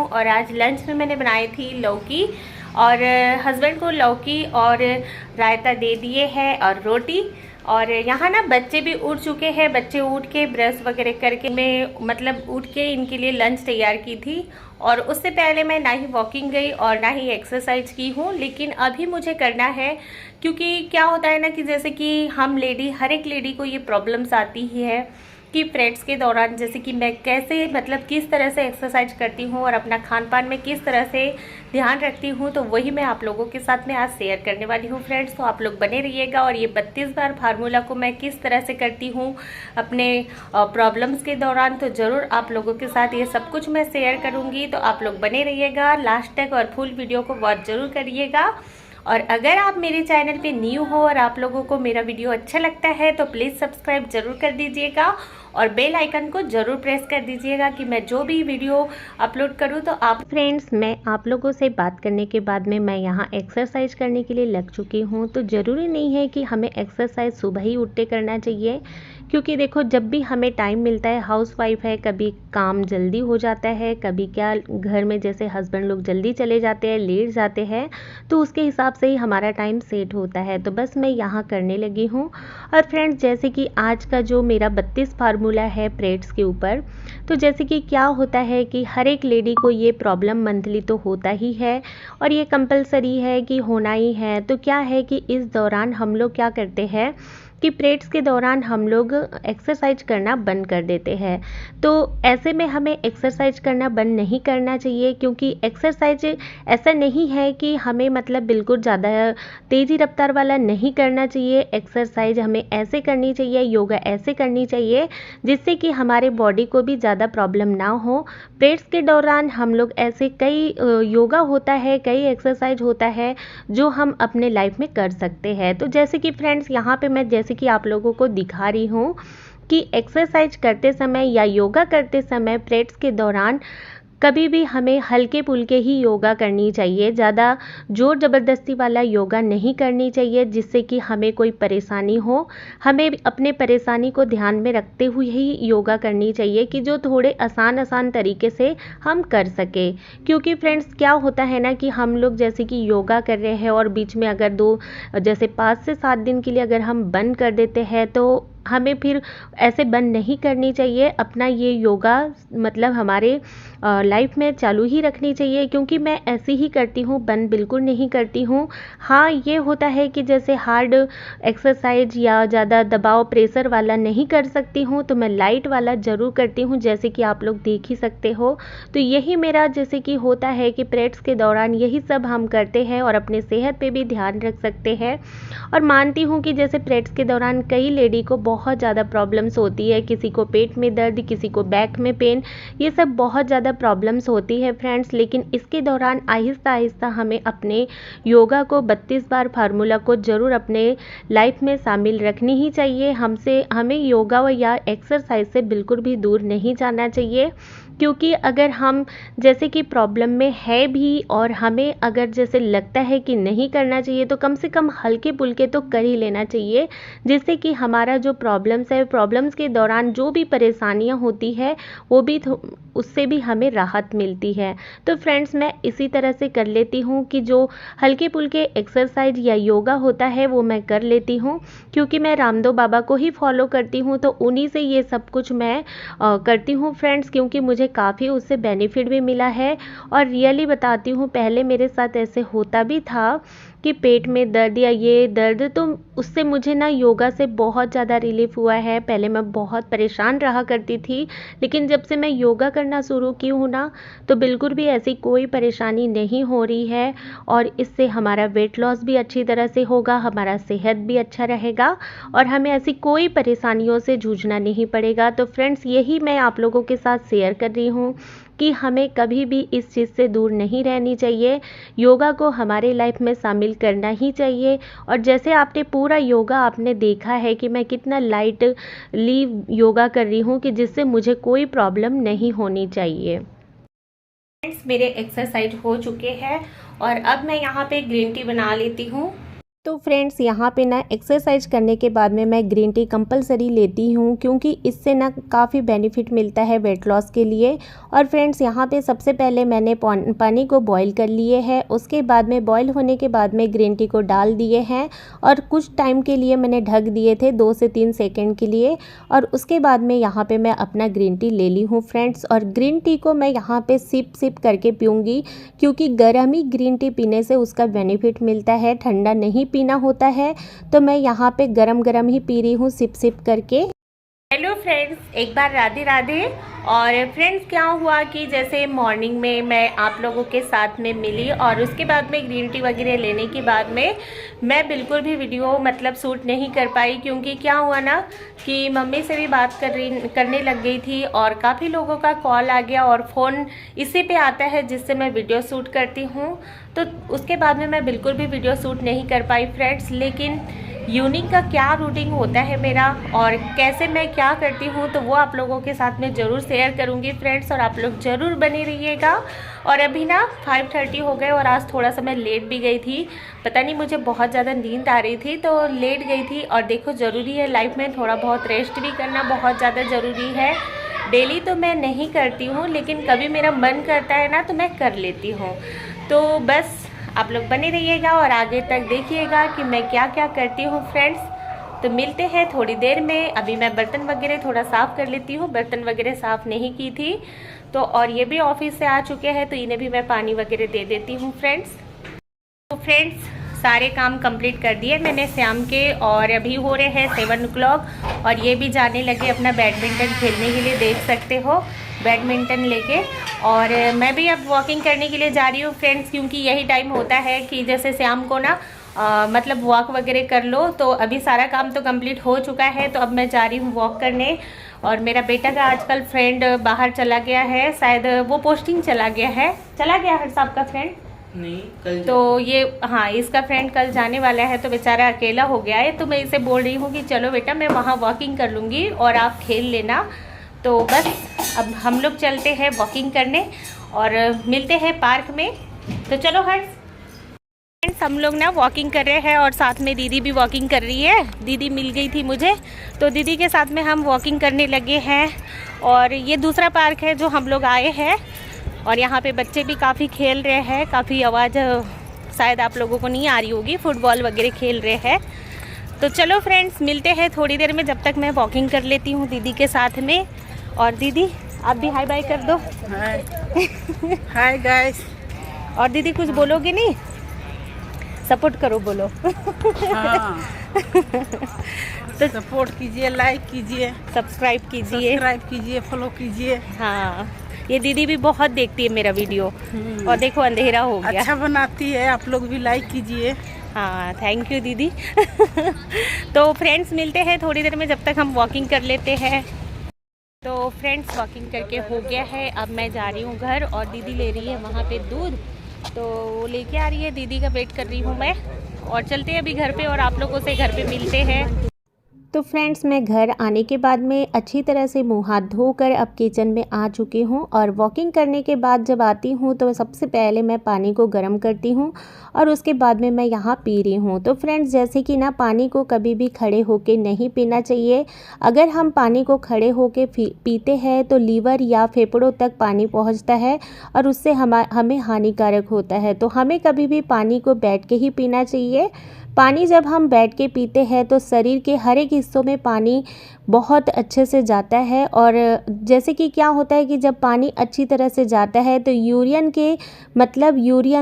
और आज लंच में मैंने बनाई थी लौकी और हस्बैंड को लौकी और रायता दे दिए हैं और रोटी। और यहाँ ना बच्चे भी उठ चुके हैं, बच्चे उठ के ब्रश वगैरह करके मैं मतलब उठ के इनके लिए लंच तैयार की थी। और उससे पहले मैं ना ही वॉकिंग गई और ना ही एक्सरसाइज की हूँ, लेकिन अभी मुझे करना है। क्योंकि क्या होता है ना कि जैसे कि हम लेडी, हर एक लेडी को ये प्रॉब्लम्स आती ही है कि पीरियड्स के दौरान जैसे कि मैं कैसे मतलब किस तरह से एक्सरसाइज करती हूँ और अपना खान पान में किस तरह से ध्यान रखती हूँ, तो वही मैं आप लोगों के साथ में आज शेयर करने वाली हूँ फ्रेंड्स। तो आप लोग बने रहिएगा। और ये 32 बार फार्मूला को मैं किस तरह से करती हूँ अपने प्रॉब्लम्स के दौरान, तो ज़रूर आप लोगों के साथ ये सब कुछ मैं शेयर करूँगी। तो आप लोग बने रहिएगा लास्ट तक और फुल वीडियो को वॉच ज़रूर करिएगा। और अगर आप मेरे चैनल पे न्यू हो और आप लोगों को मेरा वीडियो अच्छा लगता है तो प्लीज़ सब्सक्राइब जरूर कर दीजिएगा और बेल आइकन को ज़रूर प्रेस कर दीजिएगा कि मैं जो भी वीडियो अपलोड करूं तो आप। फ्रेंड्स, मैं आप लोगों से बात करने के बाद में मैं यहाँ एक्सरसाइज करने के लिए लग चुकी हूँ। तो ज़रूरी नहीं है कि हमें एक्सरसाइज सुबह ही उठते करना चाहिए, क्योंकि देखो जब भी हमें टाइम मिलता है, हाउसवाइफ है, कभी काम जल्दी हो जाता है, कभी क्या घर में जैसे हस्बैंड लोग जल्दी चले जाते हैं, लेट जाते हैं, तो उसके हिसाब से ही हमारा टाइम सेट होता है। तो बस मैं यहाँ करने लगी हूँ। और फ्रेंड्स, जैसे कि आज का जो मेरा 32 फार्मूला है पीरियड्स के ऊपर, तो जैसे कि क्या होता है कि हर एक लेडी को ये प्रॉब्लम मंथली तो होता ही है और ये कंपलसरी है कि होना ही है। तो क्या है कि इस दौरान हम लोग क्या करते हैं कि पीरियड्स के दौरान हम लोग एक्सरसाइज करना बंद कर देते हैं। तो ऐसे में हमें एक्सरसाइज करना बंद नहीं करना चाहिए, क्योंकि एक्सरसाइज ऐसा नहीं है कि हमें मतलब बिल्कुल ज़्यादा तेज़ी रफ्तार वाला नहीं करना चाहिए। एक्सरसाइज हमें ऐसे करनी चाहिए, योगा ऐसे करनी चाहिए जिससे कि हमारे बॉडी को भी ज़्यादा प्रॉब्लम ना हो। पीरियड्स के दौरान हम लोग ऐसे कई योगा होता है, कई एक्सरसाइज होता है जो हम अपने लाइफ में कर सकते हैं। तो जैसे कि फ्रेंड्स, यहाँ पे मैं जैसे कि आप लोगों को दिखा रही हूँ कि एक्सरसाइज करते समय या योगा करते समय पीरियड्स के दौरान कभी भी हमें हल्के फुल्के ही योगा करनी चाहिए, ज़्यादा ज़ोर ज़बरदस्ती वाला योगा नहीं करनी चाहिए जिससे कि हमें कोई परेशानी हो। हमें अपने परेशानी को ध्यान में रखते हुए ही योगा करनी चाहिए कि जो थोड़े आसान तरीके से हम कर सके। क्योंकि फ्रेंड्स, क्या होता है ना कि हम लोग जैसे कि योगा कर रहे हैं और बीच में अगर जैसे 5 से 7 दिन के लिए अगर हम बंद कर देते हैं, तो हमें फिर ऐसे बंद नहीं करनी चाहिए। अपना ये योगा मतलब हमारे लाइफ में चालू ही रखनी चाहिए, क्योंकि मैं ऐसे ही करती हूँ, बंद बिल्कुल नहीं करती हूँ। हाँ, ये होता है कि जैसे हार्ड एक्सरसाइज या ज़्यादा दबाव प्रेशर वाला नहीं कर सकती हूँ, तो मैं लाइट वाला ज़रूर करती हूँ, जैसे कि आप लोग देख ही सकते हो। तो यही मेरा जैसे कि होता है कि पीरियड्स के दौरान यही सब हम करते हैं और अपने सेहत पे भी ध्यान रख सकते हैं। और मानती हूँ कि जैसे पीरियड्स के दौरान कई लेडी को बहुत ज़्यादा प्रॉब्लम्स होती है, किसी को पेट में दर्द, किसी को बैक में पेन, ये सब बहुत ज़्यादा प्रॉब्लम्स होती है फ्रेंड्स। लेकिन इसके दौरान आहिस्ता आहिस्ता हमें अपने योगा को 32 बार फार्मूला को ज़रूर अपने लाइफ में शामिल रखनी ही चाहिए। हमें योगा या एक्सरसाइज से बिल्कुल भी दूर नहीं जाना चाहिए, क्योंकि अगर हम जैसे कि प्रॉब्लम में है भी और हमें अगर जैसे लगता है कि नहीं करना चाहिए, तो कम से कम हल्के फुल्के तो कर ही लेना चाहिए, जिससे कि हमारा जो प्रॉब्लम्स है, प्रॉब्लम्स के दौरान जो भी परेशानियां होती है वो भी उससे भी हमें राहत मिलती है। तो फ्रेंड्स, मैं इसी तरह से कर लेती हूँ कि जो हल्के फुल्के एक्सरसाइज या योगा होता है वो मैं कर लेती हूँ, क्योंकि मैं रामदेव बाबा को ही फॉलो करती हूँ। तो उन्हीं से ये सब कुछ मैं करती हूँ फ्रेंड्स, क्योंकि मुझे काफ़ी उससे बेनिफिट भी मिला है। और रियली बताती हूँ, पहले मेरे साथ ऐसे होता भी था कि पेट में दर्द या ये दर्द, तो उससे मुझे ना योगा से बहुत ज़्यादा रिलीफ हुआ है। पहले मैं बहुत परेशान रहा करती थी, लेकिन जब से मैं योगा करना शुरू की हूँ ना, तो बिल्कुल भी ऐसी कोई परेशानी नहीं हो रही है। और इससे हमारा वेट लॉस भी अच्छी तरह से होगा, हमारा सेहत भी अच्छा रहेगा और हमें ऐसी कोई परेशानियों से जूझना नहीं पड़ेगा। तो फ्रेंड्स, यही मैं आप लोगों के साथ शेयर कर रही हूँ कि हमें कभी भी इस चीज़ से दूर नहीं रहनी चाहिए। योगा को हमारे लाइफ में शामिल करना ही चाहिए। और जैसे आपने पूरा योगा आपने देखा है कि मैं कितना लाइटली योगा कर रही हूँ, कि जिससे मुझे कोई प्रॉब्लम नहीं होनी चाहिए। फ्रेंड्स, मेरे एक्सरसाइज हो चुके हैं और अब मैं यहाँ पे ग्रीन टी बना लेती हूँ। तो फ्रेंड्स यहाँ पे ना एक्सरसाइज करने के बाद में मैं ग्रीन टी कंपलसरी लेती हूँ, क्योंकि इससे ना काफ़ी बेनिफिट मिलता है वेट लॉस के लिए। और फ्रेंड्स यहाँ पे सबसे पहले मैंने पानी को बॉईल कर लिए है, उसके बाद में बॉईल होने के बाद में ग्रीन टी को डाल दिए हैं और कुछ टाइम के लिए मैंने ढक दिए थे 2 से 3 सेकेंड के लिए। और उसके बाद में यहाँ पर मैं अपना ग्रीन टी ले ली हूँ फ्रेंड्स। और ग्रीन टी को मैं यहाँ पर सिप करके पीऊँगी, क्योंकि गर्म ही ग्रीन टी पीने से उसका बेनिफिट मिलता है, ठंडा नहीं पीना होता है। तो मैं यहाँ पे गरम गरम ही पी रही हूँ सिप करके। हेलो फ्रेंड्स, एक बार राधे राधे। और फ्रेंड्स क्या हुआ कि जैसे मॉर्निंग में मैं आप लोगों के साथ में मिली और उसके बाद में ग्रीन टी वगैरह लेने के बाद में मैं बिल्कुल भी वीडियो मतलब शूट नहीं कर पाई, क्योंकि क्या हुआ ना कि मम्मी से भी बात करने लग गई थी और काफ़ी लोगों का कॉल आ गया और फ़ोन इसी पे आता है जिससे मैं वीडियो शूट करती हूँ। तो उसके बाद में मैं बिल्कुल भी वीडियो शूट नहीं कर पाई फ्रेंड्स। लेकिन यूनिक का क्या रूटीन होता है मेरा और कैसे मैं क्या करती हूँ, तो वो आप लोगों के साथ में ज़रूर शेयर करूँगी फ्रेंड्स, और आप लोग ज़रूर बने रहिएगा। और अभी ना 5:30 हो गए और आज थोड़ा सा मैं लेट भी गई थी, पता नहीं मुझे बहुत ज़्यादा नींद आ रही थी तो लेट गई थी। और देखो ज़रूरी है लाइफ में थोड़ा बहुत रेस्ट भी करना बहुत ज़्यादा ज़रूरी है। डेली तो मैं नहीं करती हूँ, लेकिन कभी मेरा मन करता है ना तो मैं कर लेती हूँ। तो बस आप लोग बने रहिएगा और आगे तक देखिएगा कि मैं क्या क्या करती हूँ फ्रेंड्स। तो मिलते हैं थोड़ी देर में। अभी मैं बर्तन वगैरह थोड़ा साफ़ कर लेती हूँ, बर्तन वगैरह साफ़ नहीं की थी तो। और ये भी ऑफिस से आ चुके हैं तो इन्हें भी मैं पानी वगैरह दे देती हूँ फ्रेंड्स। तो फ्रेंड्स सारे काम कंप्लीट कर दिए मैंने शाम के, और अभी हो रहे हैं 7 o'clock और ये भी जाने लगे अपना बैडमिंटन खेलने के लिए, देख सकते हो बैडमिंटन लेके। और मैं भी अब वॉकिंग करने के लिए जा रही हूँ फ्रेंड्स, क्योंकि यही टाइम होता है कि जैसे शाम को ना मतलब वॉक वगैरह कर लो। तो अभी सारा काम तो कंप्लीट हो चुका है, तो अब मैं जा रही हूँ वॉक करने। और मेरा बेटा का आजकल फ्रेंड बाहर चला गया है, शायद वो पोस्टिंग चला गया है हर साहब का फ्रेंड नहीं कल तो ये हाँ इसका फ्रेंड कल जाने वाला है, तो बेचारा अकेला हो गया है। तो मैं इसे बोल रही हूँ कि चलो बेटा मैं वहाँ वॉकिंग कर लूँगी और आप खेल लेना। तो बस अब हम लोग चलते हैं वॉकिंग करने और मिलते हैं पार्क में। तो चलो फ्रेंड्स हम लोग ना वॉकिंग कर रहे हैं और साथ में दीदी भी वॉकिंग कर रही है। दीदी मिल गई थी मुझे, तो दीदी के साथ में हम वॉकिंग करने लगे हैं। और ये दूसरा पार्क है जो हम लोग आए हैं, और यहाँ पे बच्चे भी काफ़ी खेल रहे हैं। काफ़ी आवाज़ शायद आप लोगों को नहीं आ रही होगी, फुटबॉल वगैरह खेल रहे हैं। तो चलो फ्रेंड्स मिलते हैं थोड़ी देर में, जब तक मैं वॉकिंग कर लेती हूँ दीदी के साथ में। और दीदी आप भी हाय बाय कर दो। Hi guys. और दीदी कुछ बोलोगे नहीं, सपोर्ट करो बोलो। हाँ। तो सपोर्ट कीजिए, लाइक कीजिए, सब्सक्राइब कीजिए, फॉलो कीजिए। हाँ ये दीदी भी बहुत देखती है मेरा वीडियो। और देखो अंधेरा हो गया, अच्छा बनाती है, आप लोग भी लाइक कीजिए। हाँ थैंक यू दीदी। तो फ्रेंड्स मिलते हैं थोड़ी देर में, जब तक हम वॉकिंग कर लेते हैं। तो फ्रेंड्स वॉकिंग करके हो गया है, अब मैं जा रही हूँ घर और दीदी ले रही है वहाँ पे दूध, तो वो लेके आ रही है, दीदी का वेट कर रही हूँ मैं। और चलते हैं अभी घर पे और आप लोगों से घर पे मिलते हैं। तो फ्रेंड्स मैं घर आने के बाद में अच्छी तरह से मुंह हाथ धोकर अब किचन में आ चुकी हूँ। और वॉकिंग करने के बाद जब आती हूँ तो सबसे पहले मैं पानी को गर्म करती हूँ और उसके बाद में मैं यहाँ पी रही हूँ। तो फ्रेंड्स जैसे कि ना पानी को कभी भी खड़े होके नहीं पीना चाहिए। अगर हम पानी को खड़े होके पीते हैं तो लीवर या फेफड़ों तक पानी पहुँचता है और उससे हमें हानिकारक होता है। तो हमें कभी भी पानी को बैठ के ही पीना चाहिए। पानी जब हम बैठ के पीते हैं तो शरीर के हर एक हिस्सों में पानी बहुत अच्छे से जाता है। और जैसे कि क्या होता है कि जब पानी अच्छी तरह से जाता है तो यूरियन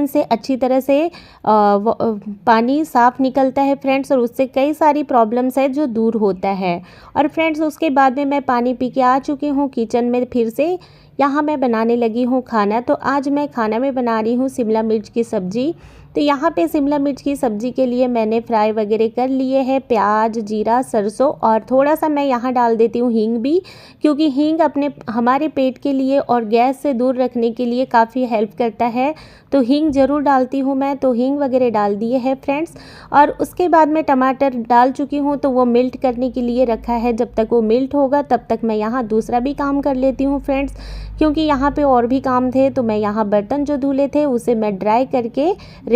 से अच्छी तरह से पानी साफ़ निकलता है फ्रेंड्स, और उससे कई सारी प्रॉब्लम्स है जो दूर होता है। और फ्रेंड्स उसके बाद में मैं पानी पी के आ चुकी हूँ किचन में फिर से। यहाँ मैं बनाने लगी हूँ खाना। तो आज मैं खाना में बना रही हूँ शिमला मिर्च की सब्ज़ी। तो यहाँ पे शिमला मिर्च की सब्ज़ी के लिए मैंने फ्राई वगैरह कर लिए हैं प्याज, जीरा, सरसों, और थोड़ा सा मैं यहाँ डाल देती हूँ हींग भी, क्योंकि हींग हमारे पेट के लिए और गैस से दूर रखने के लिए काफ़ी हेल्प करता है। तो हींग ज़रूर डालती हूँ मैं। तो हींग वगैरह डाल दिए हैं फ्रेंड्स। और उसके बाद मैं टमाटर डाल चुकी हूँ, तो वो मिल्ट करने के लिए रखा है। जब तक वो मिल्ट होगा तब तक मैं यहाँ दूसरा भी काम कर लेती हूँ फ्रेंड्स, क्योंकि यहाँ पे और भी काम थे। तो मैं यहाँ बर्तन जो धुले थे उसे मैं ड्राई करके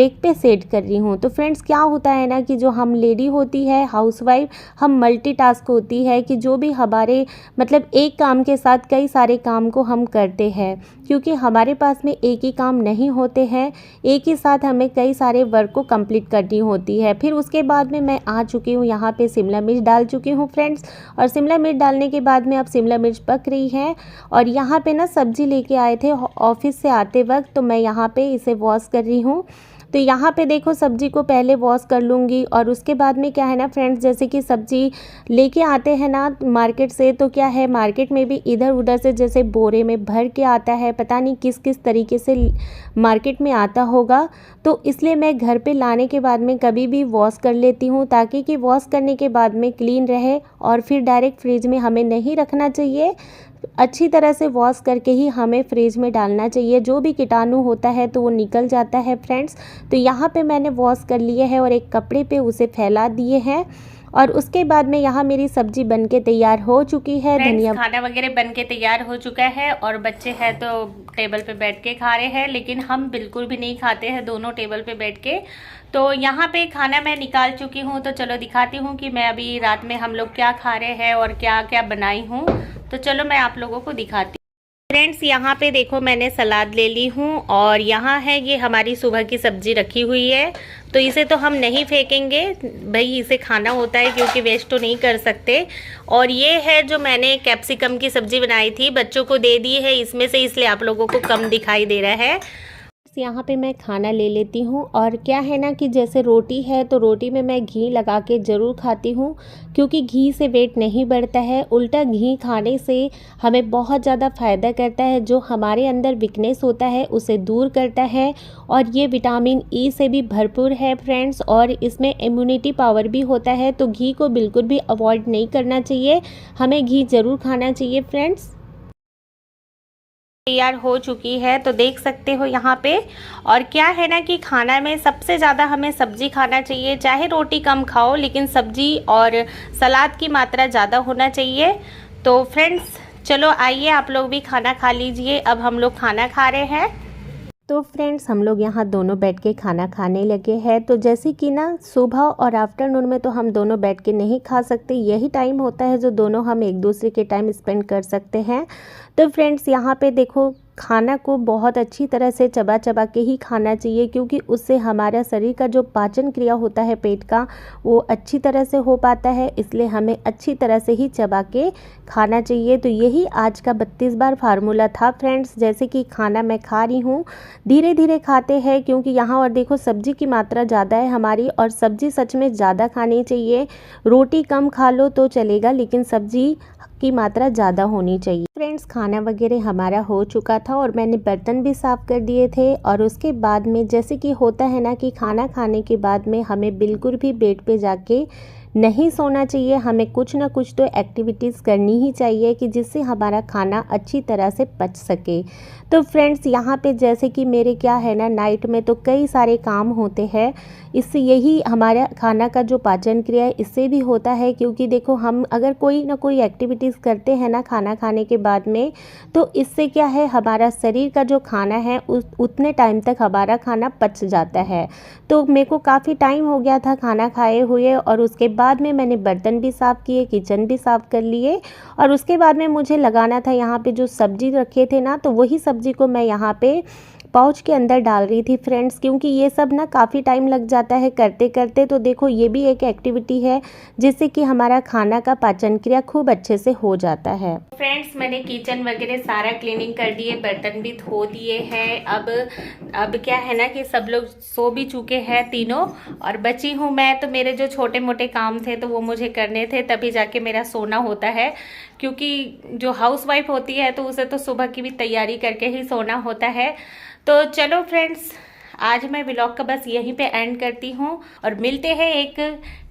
ब्रेक पे सेट कर रही हूँ। तो फ्रेंड्स क्या होता है ना कि जो हम लेडी होती है हाउसवाइफ, हम मल्टीटास्क होती है कि जो भी हमारे मतलब एक काम के साथ कई सारे काम को हम करते हैं, क्योंकि हमारे पास में एक ही काम नहीं होते हैं, एक ही साथ हमें कई सारे वर्क को कंप्लीट करनी होती है। फिर उसके बाद में मैं आ चुकी हूँ यहाँ पे, शिमला मिर्च डाल चुकी हूँ फ्रेंड्स। और शिमला मिर्च डालने के बाद में अब शिमला मिर्च पक रही है। और यहाँ पे ना सब्जी लेके आए थे ऑफिस से आते वक्त, तो मैं यहाँ पे इसे वॉश कर रही हूँ। तो यहाँ पे देखो सब्जी को पहले वॉश कर लूँगी और उसके बाद में क्या है ना फ्रेंड्स, जैसे कि सब्जी लेके आते हैं ना मार्केट से, तो क्या है मार्केट में भी इधर उधर से जैसे बोरे में भर के आता है, पता नहीं किस किस तरीके से मार्केट में आता होगा। तो इसलिए मैं घर पे लाने के बाद में कभी भी वॉश कर लेती हूँ, ताकि कि वॉश करने के बाद में क्लीन रहे और फिर डायरेक्ट फ्रिज में हमें नहीं रखना चाहिए। अच्छी तरह से वॉश करके ही हमें फ्रिज में डालना चाहिए, जो भी कीटाणु होता है तो वो निकल जाता है फ्रेंड्स। तो यहाँ पे मैंने वॉश कर लिए है और एक कपड़े पे उसे फैला दिए हैं। और उसके बाद में यहाँ मेरी सब्जी बनके तैयार हो चुकी है। धनिया खाना वगैरह बनके तैयार हो चुका है और बच्चे हैं तो टेबल पे बैठ के खा रहे हैं, लेकिन हम बिल्कुल भी नहीं खाते हैं दोनों टेबल पे बैठ के। तो यहाँ पे खाना मैं निकाल चुकी हूँ, तो चलो दिखाती हूँ कि मैं अभी रात में हम लोग क्या खा रहे हैं और क्या क्या बनाई हूँ। तो चलो मैं आप लोगों को दिखाती हूँ। फ्रेंड्स यहाँ पे देखो मैंने सलाद ले ली हूँ और यहाँ है ये हमारी सुबह की सब्जी रखी हुई है। तो इसे तो हम नहीं फेंकेंगे भाई, इसे खाना होता है क्योंकि वेस्ट तो नहीं कर सकते। और ये है जो मैंने कैप्सिकम की सब्जी बनाई थी, बच्चों को दे दी है इसमें से, इसलिए आप लोगों को कम दिखाई दे रहा है। यहाँ पे मैं खाना ले लेती हूँ। और क्या है ना कि जैसे रोटी है तो रोटी में मैं घी लगा के ज़रूर खाती हूँ, क्योंकि घी से वेट नहीं बढ़ता है, उल्टा घी खाने से हमें बहुत ज़्यादा फ़ायदा करता है। जो हमारे अंदर वीकनेस होता है उसे दूर करता है और ये विटामिन ई से भी भरपूर है फ्रेंड्स, और इसमें इम्यूनिटी पावर भी होता है। तो घी को बिल्कुल भी अवॉइड नहीं करना चाहिए, हमें घी ज़रूर खाना चाहिए फ्रेंड्स। तैयार हो चुकी है तो देख सकते हो यहाँ पे। और क्या है ना कि खाना में सबसे ज़्यादा हमें सब्जी खाना चाहिए, चाहे रोटी कम खाओ लेकिन सब्जी और सलाद की मात्रा ज़्यादा होना चाहिए। तो फ्रेंड्स चलो आइए आप लोग भी खाना खा लीजिए। अब हम लोग खाना खा रहे हैं। तो फ्रेंड्स हम लोग यहाँ दोनों बैठ के खाना खाने लगे हैं। तो जैसे कि ना सुबह और आफ्टरनून में तो हम दोनों बैठ के नहीं खा सकते, यही टाइम होता है जो दोनों हम एक दूसरे के टाइम स्पेंड कर सकते हैं। तो फ्रेंड्स यहाँ पे देखो खाना को बहुत अच्छी तरह से चबा चबा के ही खाना चाहिए, क्योंकि उससे हमारा शरीर का जो पाचन क्रिया होता है पेट का वो अच्छी तरह से हो पाता है, इसलिए हमें अच्छी तरह से ही चबा के खाना चाहिए। तो यही आज का 32 बार फार्मूला था फ्रेंड्स। जैसे कि खाना मैं खा रही हूँ, धीरे धीरे खाते हैं क्योंकि यहाँ और देखो सब्जी की मात्रा ज़्यादा है हमारी, और सब्जी सच में ज़्यादा खानी चाहिए। रोटी कम खा लो तो चलेगा, लेकिन सब्जी की मात्रा ज़्यादा होनी चाहिए। फ्रेंड्स खाना वगैरह हमारा हो चुका था और मैंने बर्तन भी साफ़ कर दिए थे। और उसके बाद में जैसे कि होता है ना कि खाना खाने के बाद में हमें बिल्कुल भी बेड पे जाके नहीं सोना चाहिए, हमें कुछ ना कुछ तो एक्टिविटीज़ करनी ही चाहिए कि जिससे हमारा खाना अच्छी तरह से पच सके। तो फ्रेंड्स यहाँ पे जैसे कि मेरे क्या है ना नाइट में तो कई सारे काम होते हैं, इससे यही हमारा खाना का जो पाचन क्रिया है इससे भी होता है। क्योंकि देखो हम अगर कोई ना कोई एक्टिविटीज़ करते हैं ना खाना खाने के बाद में, तो इससे क्या है हमारा शरीर का जो खाना है उतने टाइम तक हमारा खाना पच जाता है। तो मेरे को काफ़ी टाइम हो गया था खाना खाए हुए, और उसके बाद में मैंने बर्तन भी साफ़ किए, किचन भी साफ़ कर लिए। और उसके बाद में मुझे लगाना था यहाँ पे जो सब्जी रखे थे ना, तो वही सब्जी को मैं यहाँ पे पाउच के अंदर डाल रही थी फ्रेंड्स, क्योंकि ये सब ना काफ़ी टाइम लग जाता है करते करते। तो देखो ये भी एक एक्टिविटी है जिससे कि हमारा खाना का पाचन क्रिया खूब अच्छे से हो जाता है। फ्रेंड्स मैंने किचन वगैरह सारा क्लीनिंग कर दिए, बर्तन भी धो दिए हैं। अब क्या है ना कि सब लोग सो भी चुके हैं तीनों, और बची हूँ मैं। तो मेरे जो छोटे मोटे काम थे तो वो मुझे करने थे, तभी जाके मेरा सोना होता है। क्योंकि जो हाउसवाइफ होती है तो उसे तो सुबह की भी तैयारी करके ही सोना होता है। तो चलो फ्रेंड्स आज मैं व्लॉग का बस यहीं पे एंड करती हूँ, और मिलते हैं एक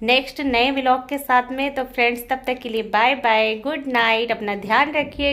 नेक्स्ट नए व्लॉग के साथ में। तो फ्रेंड्स तब तक के लिए बाय बाय, गुड नाइट, अपना ध्यान रखिए।